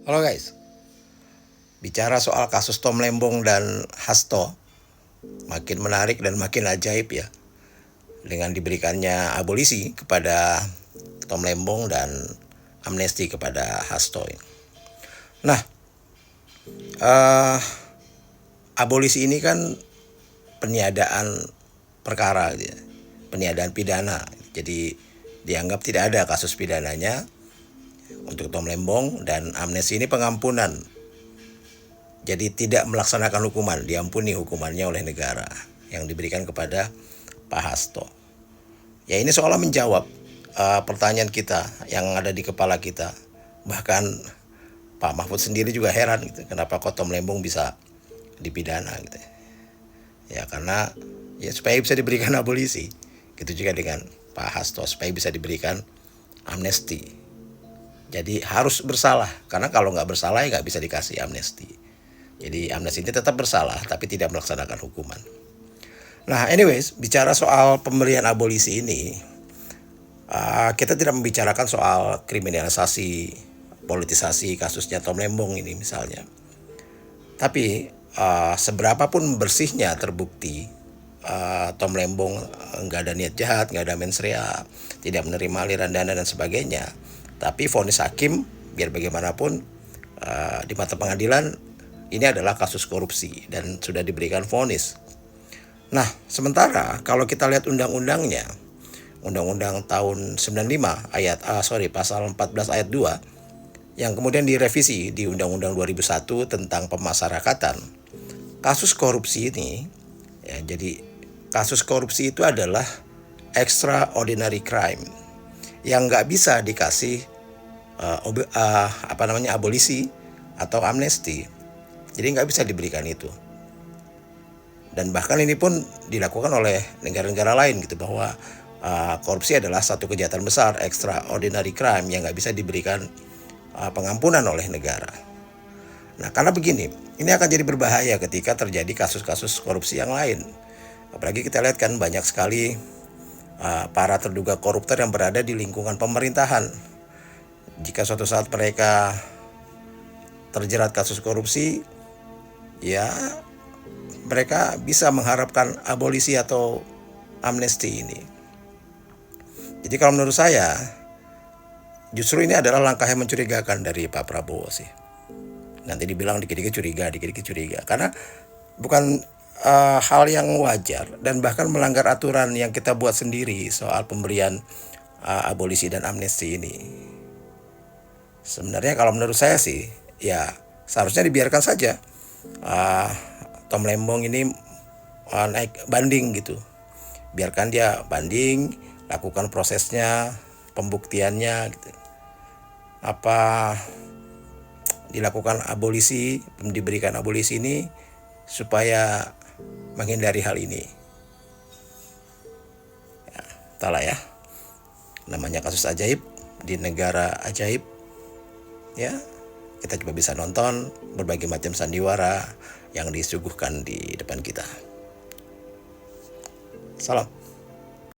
Halo guys, bicara soal kasus Tom Lembong dan Hasto makin menarik dan makin ajaib ya, dengan diberikannya abolisi kepada Tom Lembong dan amnesti kepada Hasto. Nah, eh, abolisi ini kan peniadaan perkara gitu ya, peniadaan pidana. Jadi dianggap tidak ada kasus pidananya untuk Tom Lembong, dan amnesti ini pengampunan. Jadi tidak melaksanakan hukuman, diampuni hukumannya oleh negara yang diberikan kepada Pak Hasto. Ya, ini seolah menjawab pertanyaan kita yang ada di kepala kita. Bahkan Pak Mahfud sendiri juga heran gitu, kenapa kok Tom Lembong bisa dipidana gitu. Ya karena ya supaya bisa diberikan abolisi. Gitu juga dengan Pak Hasto, supaya bisa diberikan amnesti. Jadi harus bersalah, karena kalau nggak bersalah ya nggak bisa dikasih amnesti. Jadi amnesti ini tetap bersalah tapi tidak melaksanakan hukuman. Nah, anyways, bicara soal pemberian abolisi ini, kita tidak membicarakan soal kriminalisasi, politisasi kasusnya Tom Lembong ini misalnya. Tapi seberapapun bersihnya terbukti Tom Lembong nggak ada niat jahat, nggak ada mens rea, tidak menerima aliran dana dan sebagainya. Tapi vonis hakim biar bagaimanapun di mata pengadilan ini adalah kasus korupsi dan sudah diberikan vonis. Nah, sementara kalau kita lihat undang-undangnya, Undang-Undang tahun 95 pasal 14 ayat 2 yang kemudian direvisi di Undang-Undang 2001 tentang pemasyarakatan. Kasus korupsi ini ya, jadi kasus korupsi itu adalah extraordinary crime yang nggak bisa dikasih abolisi atau amnesti. Jadi nggak bisa diberikan itu. Dan bahkan ini pun dilakukan oleh negara-negara lain gitu, bahwa korupsi adalah satu kejahatan besar, extraordinary crime yang nggak bisa diberikan pengampunan oleh negara. Nah, karena begini, ini akan jadi berbahaya ketika terjadi kasus-kasus korupsi yang lain. Apalagi kita lihat kan banyak sekali para terduga koruptor yang berada di lingkungan pemerintahan. Jika suatu saat mereka terjerat kasus korupsi, ya mereka bisa mengharapkan abolisi atau amnesti ini. Jadi kalau menurut saya, justru ini adalah langkah yang mencurigakan dari Pak Prabowo sih. Nanti dibilang dikit-dikit curiga. Karena bukan hal yang wajar dan bahkan melanggar aturan yang kita buat sendiri soal pemberian abolisi dan amnesti ini. Sebenarnya kalau menurut saya sih, ya seharusnya dibiarkan saja Tom Lembong ini naik banding gitu. Biarkan dia banding, lakukan prosesnya, pembuktiannya gitu. Apa dilakukan abolisi, diberikan abolisi ini supaya menghindari hal ini. Ya, entahlah ya. Namanya kasus ajaib di negara ajaib. Ya, kita coba bisa nonton berbagai macam sandiwara yang disuguhkan di depan kita. Salam.